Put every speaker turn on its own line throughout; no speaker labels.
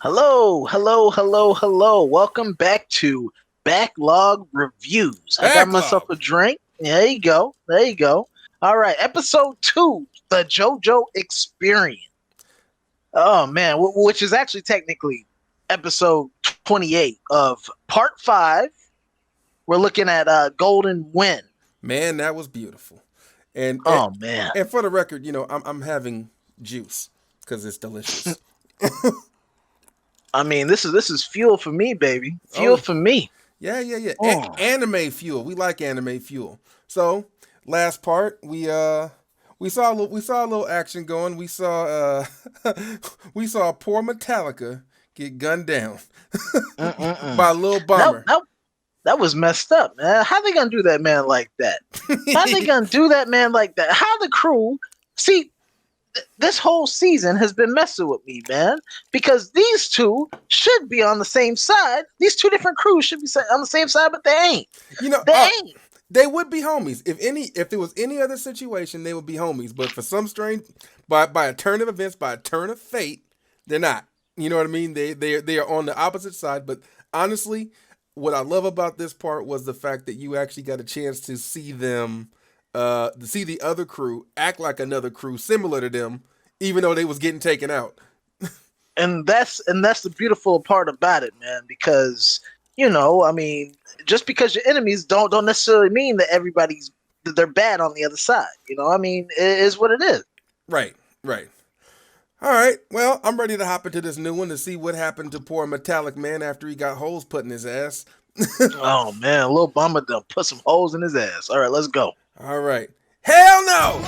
Hello, hello, hello, hello. Welcome back to Backlog Reviews. I got myself a drink. There you go. There you go. All right, episode 2, the Jojo Experience. Oh man, which is actually technically episode 28 of part 5. We're looking at Golden Wind.
Man, that was beautiful. And
man.
And for the record, I'm having juice because it's delicious.
I mean, this is fuel for me, baby. Fuel for me.
Yeah.
Oh.
Anime fuel. We like anime fuel. So last part, we saw a little action going. We saw poor Metallica get gunned down by a little bomber.
That was messed up, man. How they gonna do that man like that? How they gonna do that man like that? How the crew see? This whole season has been messing with me, man, because these two should be on the same side. These two different crews should be on the same side, but they ain't. They ain't.
They would be homies. If there was any other situation, they would be homies. But for some strange, by a turn of events, by a turn of fate, they're not. You know what I mean? They are on the opposite side. But honestly, what I love about this part was the fact that you actually got a chance to see them. To see the other crew act like another crew similar to them, even though they was getting taken out.
and that's the beautiful part about it, man, because I mean, just because you're enemies don't necessarily mean that they're bad on the other side. I mean, it is what it is.
Right. All right, well, I'm ready to hop into this new one to see what happened to poor Metallic Man after he got holes put in his ass.
Oh man, Lil Bomber done put some holes in his ass. All right, let's go.
All right. Hell no!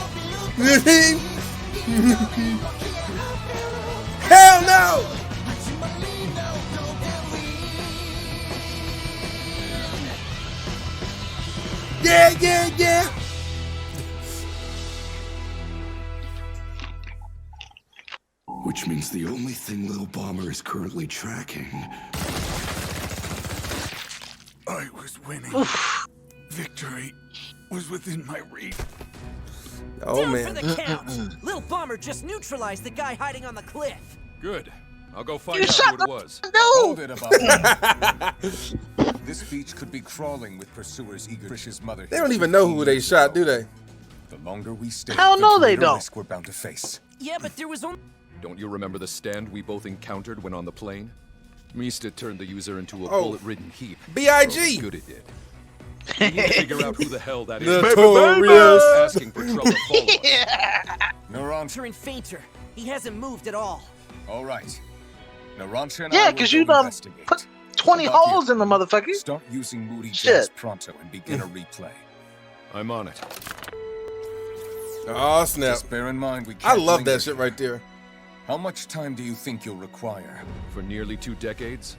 Hell no! Yeah.
Which means the only thing Lil Bomber is currently tracking. I was winning.
Oof.
Victory was within my reach.
Oh,
Down
man.
for the count. Lil Bomber just neutralized the guy hiding on the cliff.
Good. I'll go find
You
out
shut
who it was.
Hold it about that. This beach could be crawling with pursuers eager. Trish's mother.
They don't even know who they shot, do they?
The longer we stay,
Hell no,
the
they
greater
don't.
risk we're bound to face.
Yeah, but there was only...
Don't you remember the stand we both encountered when on the plane? Mista turned the user into a
Oh.
bullet-ridden heap.
B.I.G.
Oh, good it did. We need to figure out who the hell that is.
Notorious.
Asking for trouble to follow us.
Narancha.
turning fainter. He hasn't moved at all.
All right. Narancha and
Yeah,
I
because
will
you
go
done
investigate.
put 20
About
holes
you.
in the motherfucker.
Start using Moody
Shit.
Jazz pronto and begin a replay.
I'm on it.
Oh, snap.
Just bear in mind we
I
can't
love
linger
that shit right there.
How much time do you think you'll require?
For nearly 2 decades?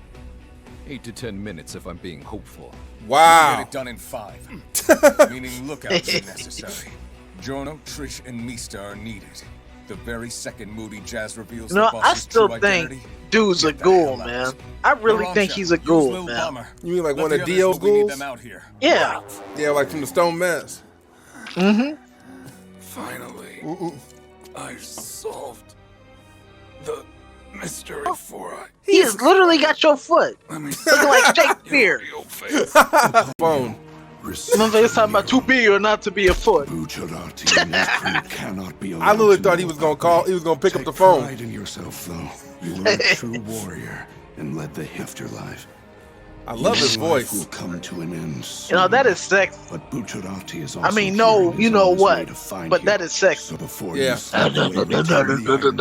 8 to 10 minutes if I'm being hopeful.
Get
Wow.
it done in 5. Meaning lookouts are necessary. Jono, Trish, and Mista are needed. The very second Moody Jazz reveals the
I
boss's
still
true
think
identity,
dude's a
get the
ghoul,
hell out.
man. I really think he's a
Narancha,
ghoul,
use Lil
man.
Bomber.
You mean like
Let
one
the
of
others
Dio's
know we need
ghouls?
them out here.
Yeah.
Yeah, like from the Stone Mask.
Finally, I've solved the mystery for I.
He has literally got your foot.
Let me
Looking like Shakespeare.
real face.
Phone.
Motherfuckers talking about to be or not to be a foot.
Bucciarati and his crew cannot be
I literally thought he was gonna pick up the phone.
Pride in yourself, though. You are a true warrior and led the afterlife.
I love his
Your life
voice.
will come to an end soon.
That is sex.
But Bucciarati is also
I mean, no,
here and
you
is
know
on his way
what?
to find
But
you.
that is sex.
So before
Yeah.
you slip away, return the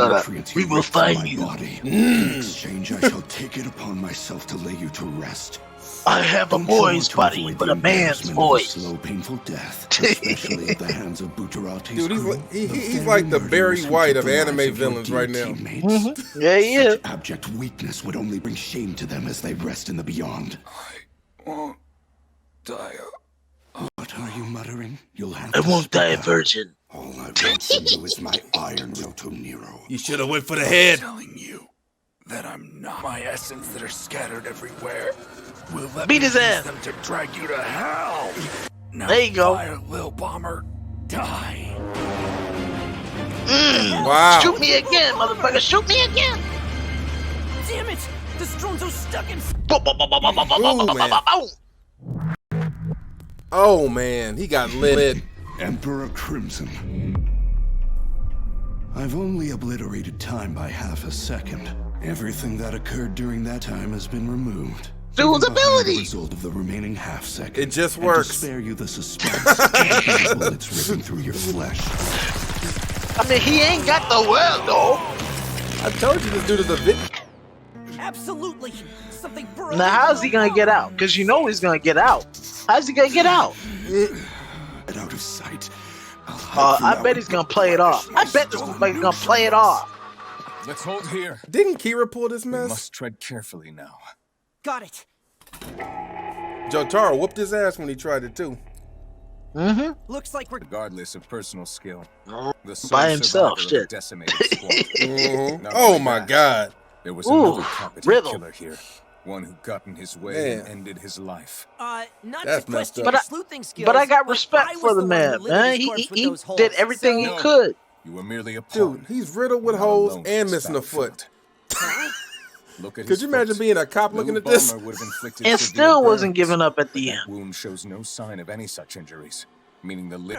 iron nutrients
We
you
will
ripped from
find
my
you.
body. In exchange, I shall take it upon myself to lay you to rest.
I have a
Don't you want
boy's
to
body,
avoid
but
the
a man's
embarrassment of
voice.
slow, painful death, especially at the hands of Bucciarati's
Dude,
crew.
he's
The
like the
very
Barry
murderers who
White
took
of
the lives
anime
your
villains
dear
right now.
teammates.
Yeah, he is.
Such abject weakness would only bring shame to them as they rest in the beyond. I won't die. What are you muttering? You'll have
I
to
won't
speak
die a
up.
virgin.
All I want from you is my iron will to Nero.
You should have went for the head.
Telling you that I'm not my essence that are scattered everywhere. Will let
Beat
me
his
use
ass.
them to drag you to hell. Now
There you go.
fire, Lil Bomber. Die.
Wow.
Shoot me again, motherfucker. Shoot me again.
Damn it! Stronzo's stuck in.
Oh man, he got lit.
Emperor Crimson. I've only obliterated time by half a second. Everything that occurred during that time has been removed.
Dude's
The
ability.
result of the remaining half second.
It just
And
works.
To spare you the suspense, bullets ripping through your flesh.
I mean, he ain't got the will though.
I told you this dude is a victim.
Absolutely. Something burrowing.
Now, how's he gonna get out? Because you know he's gonna get out. How's he gonna get out?
Get out of sight.
I bet he's gonna play it off. I bet this motherfucker's gonna play it off.
Let's hold here.
Didn't Kira pull this
We
mess?
must tread carefully now.
Got it.
Jotaro whooped his ass when he tried it too.
Looks like we're.
Regardless of personal skill, the sole
By himself,
survivor of a
shit.
decimated squad. Not
Oh
only
my
that,
god.
There was
Ooh,
another competent
Riddle.
killer here. One who got in his way and
Man.
ended his life.
Not
That's
to
messed
question
up.
your sleuthing skills.
But I got
but
respect
I
for
was
the
one
man,
who lit
man.
his corpse with
He
those holes,
did everything he
so-
could.
You were merely a
Dude,
pawn.
he's riddled with
Not
holes
alone
and
this
missing a foot.
battlefield. Look at
Could
his
you imagine
foot.
being a cop
No
looking at this?
bomber would have inflicted
And
severe
still wasn't
burns.
giving up at the
That
end.
wound shows no sign of any such injuries, meaning the lit.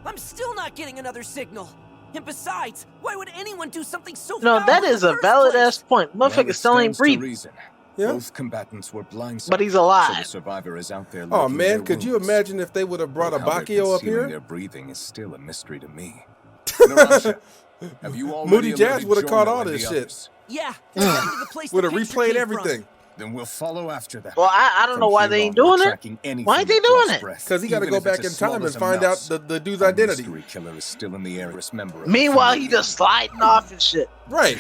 I'm still not getting another signal. And besides, why would anyone do something so
No,
foul
that
in
is
the
a
first
valid
place?
ass point.
Well,
Motherfucker
it
still ain't
stands to
breathing.
reason.
Yeah.
Both combatants were blindsided.
But he's
So
alive.
the survivor is out there.
Oh
licking
man,
their
could you
wounds.
imagine if they would have brought a
How they're
Bacchio up
concealing
here?
Their breathing is still a mystery to me. Narasha, have you already
Moody Jazz
alerted
would have caught
Jojo
all
and
this
the
shit.
others?
Yeah, they're heading to the place
Would
the
have
picture
replayed
came
everything.
Then we'll follow after them.
Well, I don't know
From
why
here
they
on,
ain't
we're
doing it.
tracking anything
Why ain't they
that
doing
draws
it?
breath,
Because he got to
even
go
if
back
it's
in
as small
time and
as a
find out
mouse.
the dude's
Our
identity.
mystery killer is still in the area. Member of the
Meanwhile,
family.
he just sliding off and shit.
Right.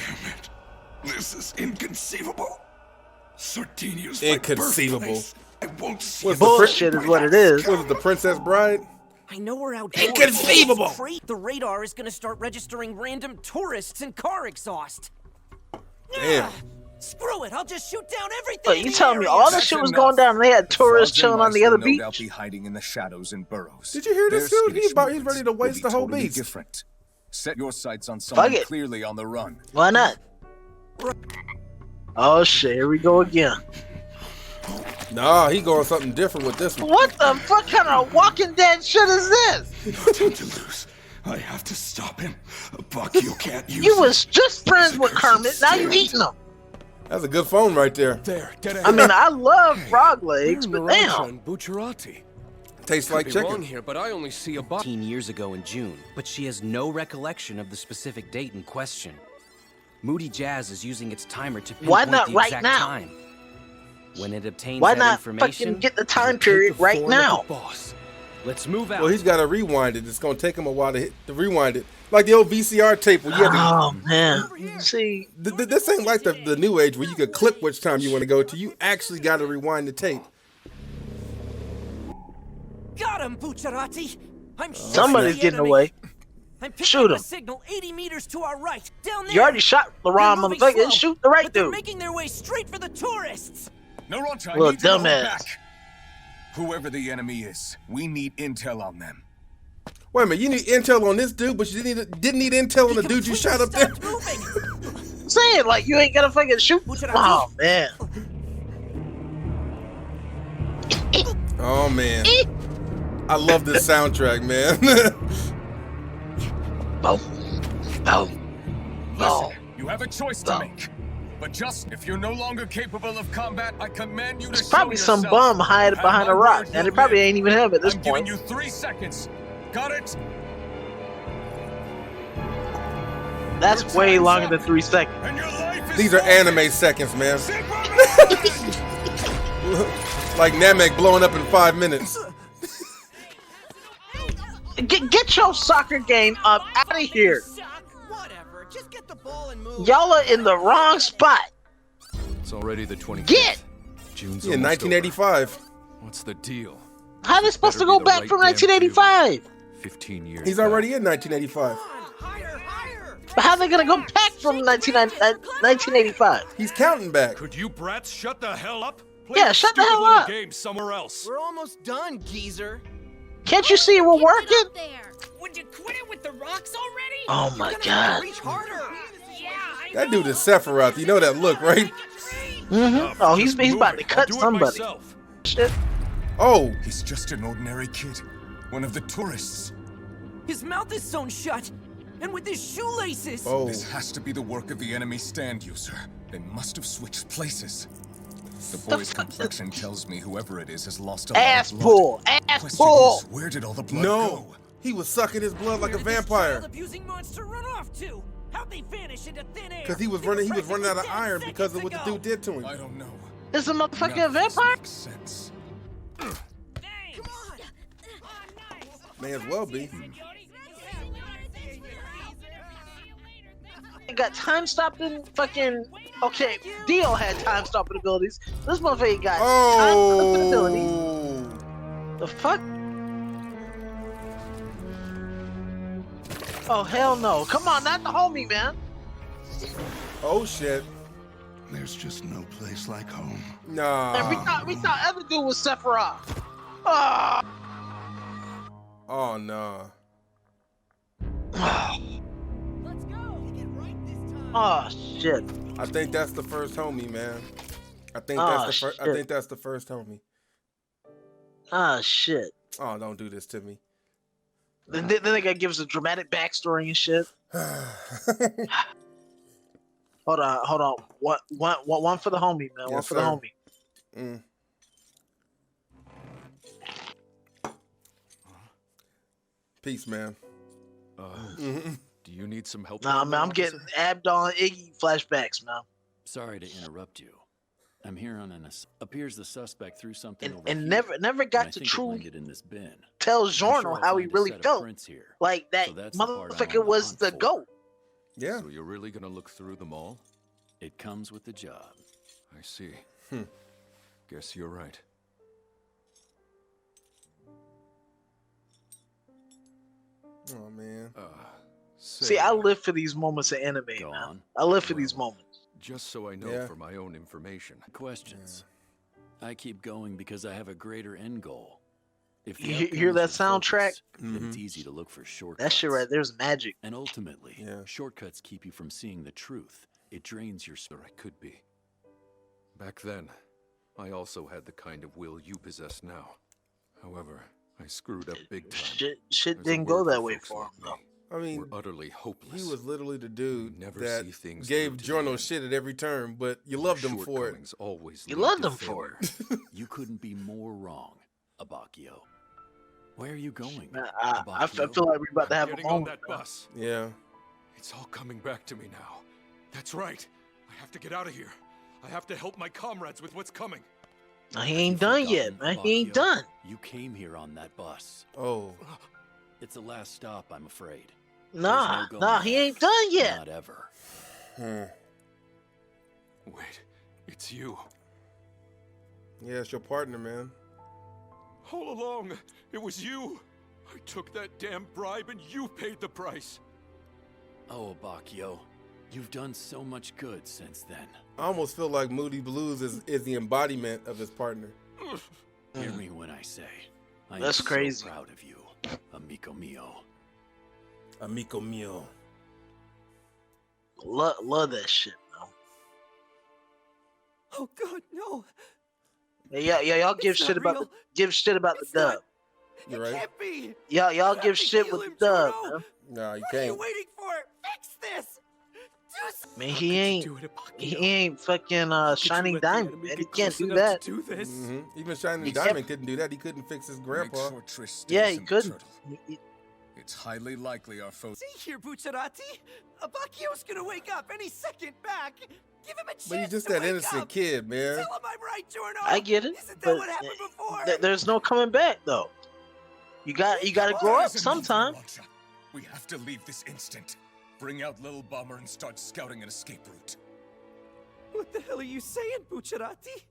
This is inconceivable. Sardinia's
Inconceivable.
my birthplace. I won't see
What's
it.
the
Bullshit is what it is.
Was it the Princess Bride?
I know we're outdoors.
Inconceivable.
but it's the radar is gonna start registering random tourists and car exhaust.
Damn.
Screw it! I'll just shoot down everything.
But
in
you
the
telling me
area.
all that
That's
shit was
enough.
going down and they had tourists
Frogs and
chilling on
mice
the other
will no doubt
beach?
be hiding in the shadows and burrows.
Did you hear this
Their
dude? He's
skittish
about- he's
movements
ready to
will
waste
be
the whole
totally
beach.
Different. Set your sights on someone
it.
clearly on the run.
Why not? Oh shit, here we go again.
Nah, he going something different with this one.
What the fuck kind of Walking Dead shit is this?
No time to lose. I have to stop him. Bacchio can't use
You
it.
was just friends with Kermit, now you eating them.
That's a good phone right there.
There, get ahead.
I mean, I love frog legs, but
Naranja
damn.
and Bucciarati.
Tastes like
Could be wrong
chicken.
here, but I only see a box.
15 years ago in June, but she has no recollection of the specific date in question. Moody Jazz is using its timer to pinpoint
Why not
the
right
exact
now?
time. When it obtains
Why
that
not
information,
fucking get the
It'll
time
take
period
the
right
form of
now?
the boss.
let's move out.
Well, he's got to rewind it. It's going to take him a while to rewind it. Like the old VCR tape where you had to...
Oh man, see,
This ain't like the new age where you could click which time you want to go to. You actually got to rewind the tape.
Got him, Bucciarati. I'm shooting
somebody's
the
getting
enemy.
away.
I'm picking
Shoot
up a
him.
signal 80 meters to our right. Down there.
You already shot the wrong
They're moving
motherfucker.
slow,
Shoot the right
but they're
dude.
making their way straight for the tourists.
Naranja, I
Little
need you to hold
dumbass.
back. Whoever the enemy is, we need intel on them.
Wait a minute, you need intel on this dude, but you didn't need intel on the dude you shot up there?
Completely stopped moving.
Saying like you ain't gonna fucking shoot.
Bucciarati.
Oh man.
Oh man, I love this soundtrack, man.
Boom. Boom.
Listen,
Oh.
you have a choice to
Oh.
make. But just if you're no longer capable of combat, I command you to
There's
show
probably some
yourself.
bum hiding
Have
behind
my
a rock,
word,
and
you'll
it probably
live.
ain't even him at this
I'm
point.
giving you 3 seconds. Got it?
That's
Your
way
time's
longer
up.
than 3 seconds.
And your life is
These are
forfeit.
anime seconds, man.
Synchronized!
Like Namek blowing up in 5 minutes.
Get your soccer game up out of here.
Whatever. Just get the ball and move.
Y'all are in the wrong spot.
It's already the 25th.
Get!
June's
Yeah,
almost
1985.
over. What's the deal?
How they supposed to
Better
go
be the
back
right
from
damn
1985?
15 years.
He's
back.
already in 1985.
Higher, higher.
But how they gonna go back from 1985?
He's counting back.
Could you brats shut the hell up? Play
Yeah,
your
shut the
stupid
hell
little
up.
game somewhere else.
We're almost done, geezer.
Can't you see we're working?
Would you quit it with the rocks already?
Oh my god.
Reach harder.
Yeah, I
That dude is Sephiroth. You know that look, right?
Oh, he's about to cut
I'll do it
somebody.
myself.
Shit.
Oh,
He's just an ordinary kid. One of the tourists.
His mouth is sewn shut, and with his shoelaces.
oh.
This has to be the work of the enemy stand user. They must have switched places. The boy's complexion tells me whoever it is has lost a lot
Ass
of blood.
pull. Ass
Question
pull.
is, where did all the blood
No,
go?
he was sucking his blood like a
Where did this
vampire.
child-abusing monster run off to? How'd they vanish into thin air?
Because he was
They were
running out of
practically
iron
dead
because of what the
seconds
dude did to him.
I don't know.
Is a motherfucker a
None of this
vampire?
makes sense.
Thanks. Come on. Oh, nice.
May as well be.
He got time stopping fucking. Okay, Dio had time stopping abilities. This motherfucker got time stopping abilities.
Oh,
The fuck? Oh hell no! Come on, not the homie, man.
oh shit.
There's just no place like home.
Nah.
And we thought other dude was Sephiroth. Oh.
Oh nah.
Let's go. Get right this time.
Oh shit.
I think that's the first homie, man. I think
Oh,
that's the first. I
shit.
think that's the first homie.
Ah shit.
Oh, don't do this to me.
Then they gotta give us a dramatic backstory and shit. Hold on. One for the homie, man. One
Yes,
for the
sir.
homie.
Mm. Peace, man.
Do you need some help?
Nah, man, I'm getting Abdon Iggy flashbacks, man.
Sorry to interrupt you. I'm here on an appears the suspect threw something over
And
here,
never
and
got
I
to
think it
truly
landed in this bin.
tell
I'm sure
Giorno
I'll
how he
find a
really
set of
felt.
prints here.
Like that
So that's the part I'm on
motherfucker
the
was
hunt
the
for.
GOAT.
Yeah.
So you're really gonna look through them all?
It comes with the job.
I see. Guess you're right.
Oh man.
See, I live for these moments of anime,
Go
man.
on.
I live for these moments.
Just so I know
Yeah.
for my own information.
Questions. I keep going because I have a greater end goal. If the
You
outcome
hear
is
that
your
soundtrack?
focus, then it's easy to look for shortcuts.
That shit right there's magic.
And ultimately,
Yeah.
shortcuts keep you from seeing the truth. It drains your
Or I could be. Back then, I also had the kind of will you possess now. However, I screwed up big time.
Shit
There's a
didn't go
word
that
for
way
folks
for him,
like
though.
me.
I mean,
We're utterly hopeless.
he was literally the dude
never
that
see things
gave
through to the
Giorno
end.
shit at every turn, but you loved him for it.
Shortcomings always
You
lead
loved
to
him for
failure.
You couldn't be more wrong, Abacchio. Where are you going?
Man, I
Abacchio?
feel like we're about to have a
Getting on
moment.
that
man.
bus.
Yeah.
It's all coming back to me now. That's right. I have to get out of here. I have to help my comrades with what's coming.
Nah, he ain't done yet, man. He ain't
Abacchio?
done.
You came here on that bus.
Oh.
It's the last stop, I'm afraid.
Nah,
There's no
nah,
going
he
back.
ain't done yet.
Not ever.
Hmm.
Wait, it's you.
Yeah, it's your partner, man.
All along, it was you. I took that damn bribe and you paid the price.
Oh, Abacchio, you've done so much good since then.
I almost feel like Moody Blues is the embodiment of his partner.
Hear me when I say, I
That's
am
crazy.
so proud of you, amico mio.
Amico mio.
Love that shit, man.
Oh God, no!
Yeah, y'all give
It's
shit
not
about
real.
give shit about the
It's not-
dub.
You're
It
right.
can't be.
Y'all
You have
give
to
shit
heal
with
him,
the dub,
Jojo.
man.
Nah, you
What are you
can't.
waiting for? Fix this. Do something.
Man,
How
he
could you
ain't
do it, Abacchio?
he ain't fucking
How could you
shining
let the
diamond,
enemy
man.
get
He can't
close
do
enough
that.
to do this?
Even Shining
He
Diamond
kept-
couldn't do that. He couldn't fix his
Make
grandpa.
sure Trish stays
Yeah, he
in the
couldn't.
turtle. It's highly likely our foes.
See here, Bucciarati. Abacchio's gonna wake up any second back. Give him a chance
But he's just
to
that
wake
innocent
up.
kid, man.
Tell him I'm right, Giorno.
I get it,
Isn't that
but
what happened before?
there's no coming back though. You gotta grow
That
up
is enough,
sometime.
Narancia. We have to leave this instant. Bring out Little Bomber and start scouting an escape route.
What the hell are you saying, Bucciarati?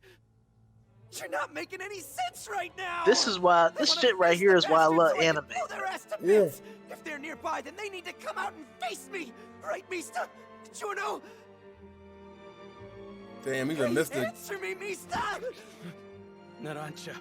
You're not making any sense right now.
This is why
They
this
wanna
shit right
face
here
the
is why I
bastards
love
so I can
anime.
blow their ass to
Yeah.
bits. If they're nearby, then they need to come out and face me. Right, Mista? Giorno?
Damn, even missed it.
Answer me, Mista!
Narancia.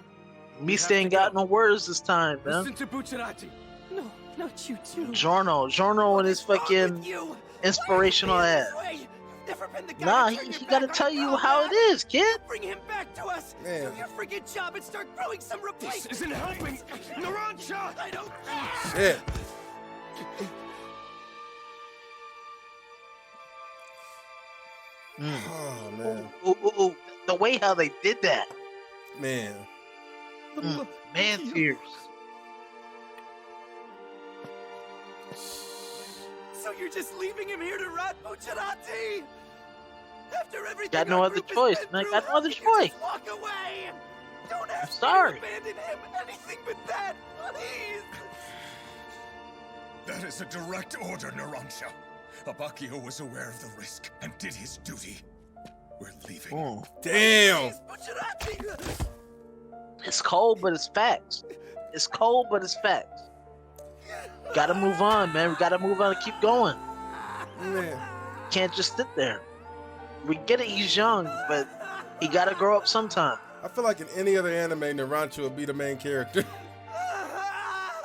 Mista ain't got no words this time, man.
Listen to Bucciarati.
No, not you too.
Giorno and his
What's wrong
fucking
with you?
inspirational
Why are you
ass.
being this way? If never been the guy
Nah,
to turn your
he
back
gotta
on
tell
a
you
girl,
how
man.
it is, kid.
Bring him back to us.
Man.
Do your friggin' job and start growing some replacements.
This isn't helping. Narancia!
I don't care.
Shit. Oh man.
Ooh, the way how they did that.
Man.
Man tears.
So you're just leaving him here to rot, Bucciarati? After everything
Got no
our
other
group has
choice,
been
man.
through,
Got no
how
other
can you
choice.
just walk away. Don't ask
sorry.
me to abandon him. Anything but that, please.
That is a direct order, Narancia. Abakio was aware of the risk and did his duty. We're leaving.
Damn.
Bucciarati.
It's cold, but it's facts. It's cold, but it's facts. Gotta move on, man. We gotta move on and keep going.
Man.
Can't just sit there. We get it, he's young, but he gotta grow up sometime.
I feel like in any other anime, Narancia would be the main character.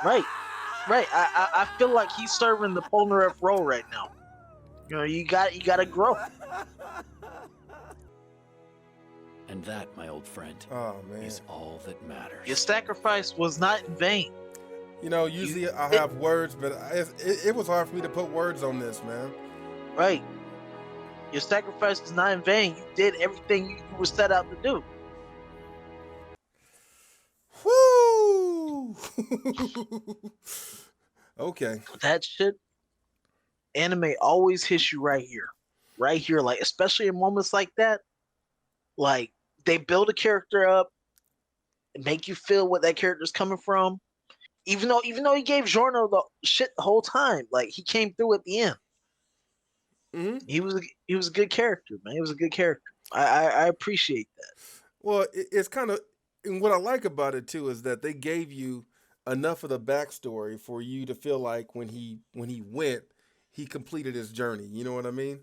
Right. I feel like he's serving the Polnareff role right now. You know, you gotta grow.
And that, my old friend, is all that matters.
Your sacrifice was not in vain.
You know, usually I have words, but it was hard for me to put words on this, man.
Right. Your sacrifice was not in vain. You did everything you were set out to do.
Woo! Okay.
That shit, anime always hits you right here. Right here. Like, especially in moments like that. Like, they build a character up and make you feel what that character's coming from. Even though he gave Giorno the shit the whole time. Like, he came through at the end.
Mm-hmm.
He was a good character, man. He was a good character. I appreciate that.
Well, it's kind of, and what I like about it too is that they gave you enough of the backstory for you to feel like when he went, he completed his journey. You know what I mean?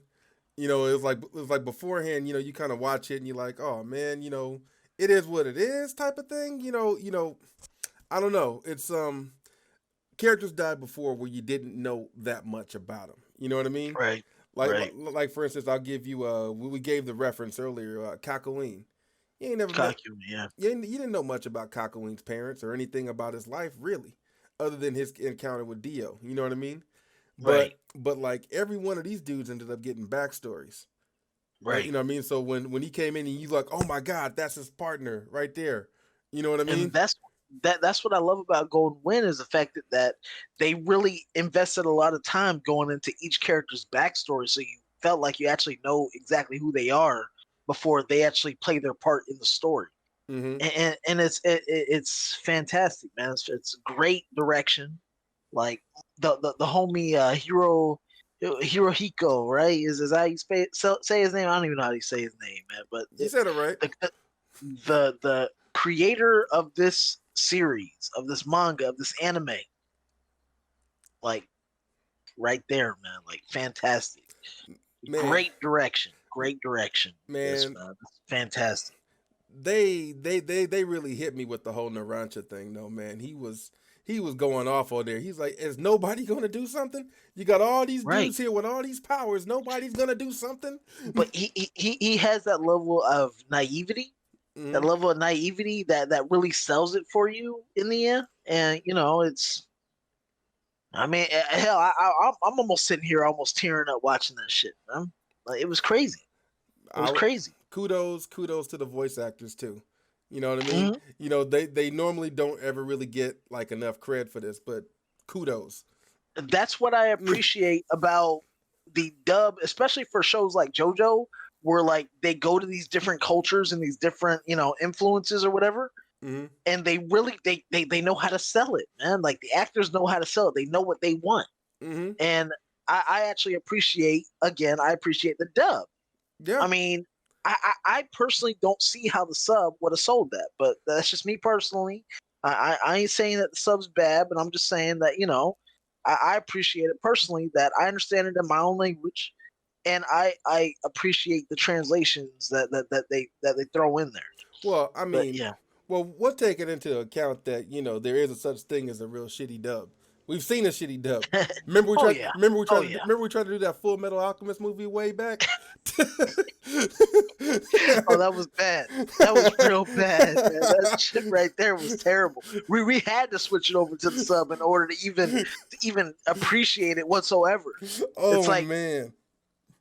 You know, it was like beforehand. You know, you kind of watch it and you're like, oh man, you know, it is what it is, type of thing. You know, I don't know. It's characters died before where you didn't know that much about them. You know what I mean?
Right.
Like for instance, I'll give you we gave the reference earlier, Kakyoin. You ain't never
yeah.
You didn't know much about Kakyoin's parents or anything about his life really, other than his encounter with Dio. You know what I mean?
Right.
But like every one of these dudes ended up getting backstories.
Right.
Like, you know what I mean? So when he came in and you like, oh my God, that's his partner right there. You know what I mean?
And that's what I love about Golden Wind is the fact that they really invested a lot of time going into each character's backstory, so you felt like you actually know exactly who they are before they actually play their part in the story.
Mm-hmm.
And it's fantastic, man. It's great direction. Like the homie Hirohiko, right? Is how you say his name? I don't even know how you say his name, man. But
you said it right.
The creator of this series, of this manga, of this anime, like right there, man. Like fantastic.
Man.
Great direction.
Man.
Yes, man. Fantastic.
They really hit me with the whole Narancia thing, though, man. He was going off on there. He's like, is nobody gonna do something? You got all these dudes here with all these powers. Nobody's gonna do something.
But he has that level of naivety.
Mm-hmm.
That level of naivety that really sells it for you in the end. And you know, it's, I mean, hell, I'm almost sitting here almost tearing up watching that shit, man. Like, it was crazy. It was crazy.
Kudos to the voice actors too. You know what I mean?
Mm-hmm.
You know, they normally don't ever really get like enough cred for this, but kudos.
That's what I appreciate about the dub, especially for shows like JoJo, where like they go to these different cultures and these different, you know, influences or whatever.
Mm-hmm.
And they really they know how to sell it, man. Like the actors know how to sell it. They know what they want.
Mm-hmm.
And I actually appreciate the dub.
Yeah.
I mean, I personally don't see how the sub would have sold that, but that's just me personally. I ain't saying that the sub's bad, but I'm just saying that, you know, I appreciate it personally, that I understand it in my own language, and I appreciate the translations that they throw in there.
Well, I mean,
but, yeah.
Well, we'll take it into account that, you know, there is a such thing as a real shitty dub. We've seen a shitty dub. Remember we
Oh,
tried.
yeah.
Remember we tried.
Oh,
to,
yeah.
remember we tried to do that Full Metal Alchemist movie way back.
Oh, that was bad. That was real bad, man. That shit right there was terrible. We had to switch it over to the sub in order to even appreciate it whatsoever.
Oh
It's
man.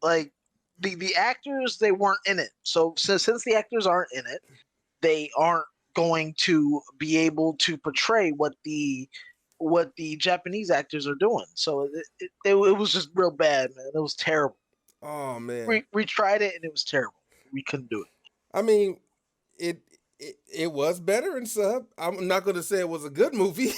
like the actors, they weren't in it. So since the actors aren't in it, they aren't going to be able to portray what the Japanese actors are doing. So it was just real bad, man. It was terrible.
Oh man.
We tried it and it was terrible. We couldn't do it.
I mean, it was better in sub. I'm not going to say it was a good movie,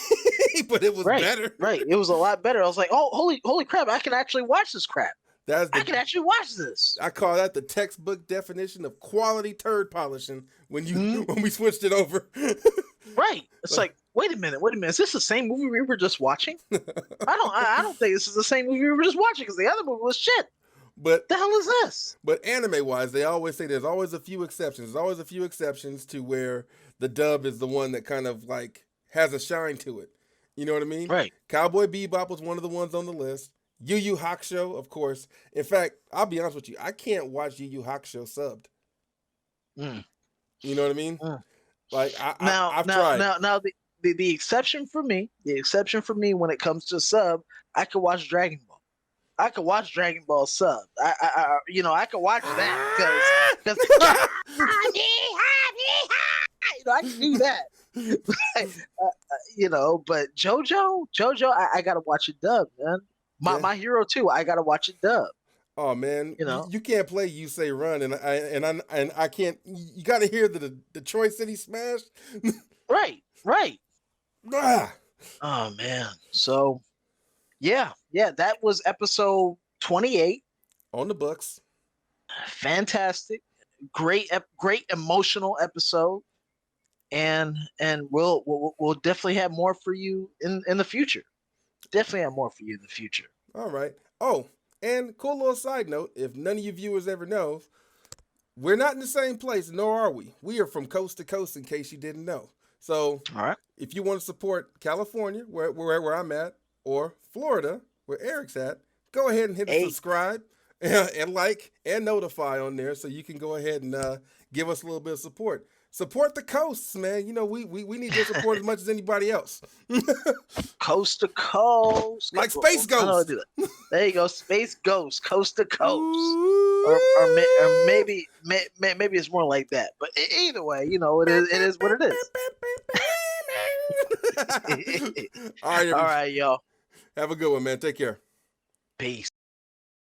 but it was better.
Right. It was a lot better. I was like, oh, holy crap! I can actually watch this crap.
I
can actually watch this.
I call that the textbook definition of quality turd polishing when we switched it over.
Right. It's like, wait a minute. Is this the same movie we were just watching? I don't think this is the same movie we were just watching because the other movie was shit.
But
the hell is this?
But anime wise, they always say there's always a few exceptions. There's always a few exceptions to where the dub is the one that kind of like has a shine to it. You know what I mean?
Right.
Cowboy Bebop was one of the ones on the list. Yu Yu Hakusho, of course. In fact, I'll be honest with you, I can't watch Yu Yu Hakusho subbed. You know what I mean? Like I've tried.
Now the exception for me, when it comes to sub, I could watch Dragon Ball. I could watch Dragon Ball sub. I could watch that because I can do that. But JoJo, I gotta watch it dub, man. My Hero too, I gotta watch it dub.
Oh man, you can't play You Say Run, and I can't. You got to hear the Troy City Smash.
Right.
Ah.
Oh man, so yeah, that was episode 28
on the books.
Fantastic, great emotional episode, and we'll definitely have more for you in the future. Definitely have more for you in the future.
All right. Oh, and cool little side note: if none of you viewers ever know, we're not in the same place, nor are we. We are from coast to coast, in case you didn't know. So,
all right.
If you want to support California, where I'm at, or Florida, where Eric's at, go ahead and hit the subscribe and like and notify on there, so you can go ahead and give us a little bit of support. Support the coasts, man. You know, we need your support as much as anybody else.
Coast to coast.
Like Space Ghost.
There you go. Space Ghost. Coast to coast. Or maybe it's more like that. But either way, it is what it is.
All right,
y'all.
Have a good one, man. Take care.
Peace.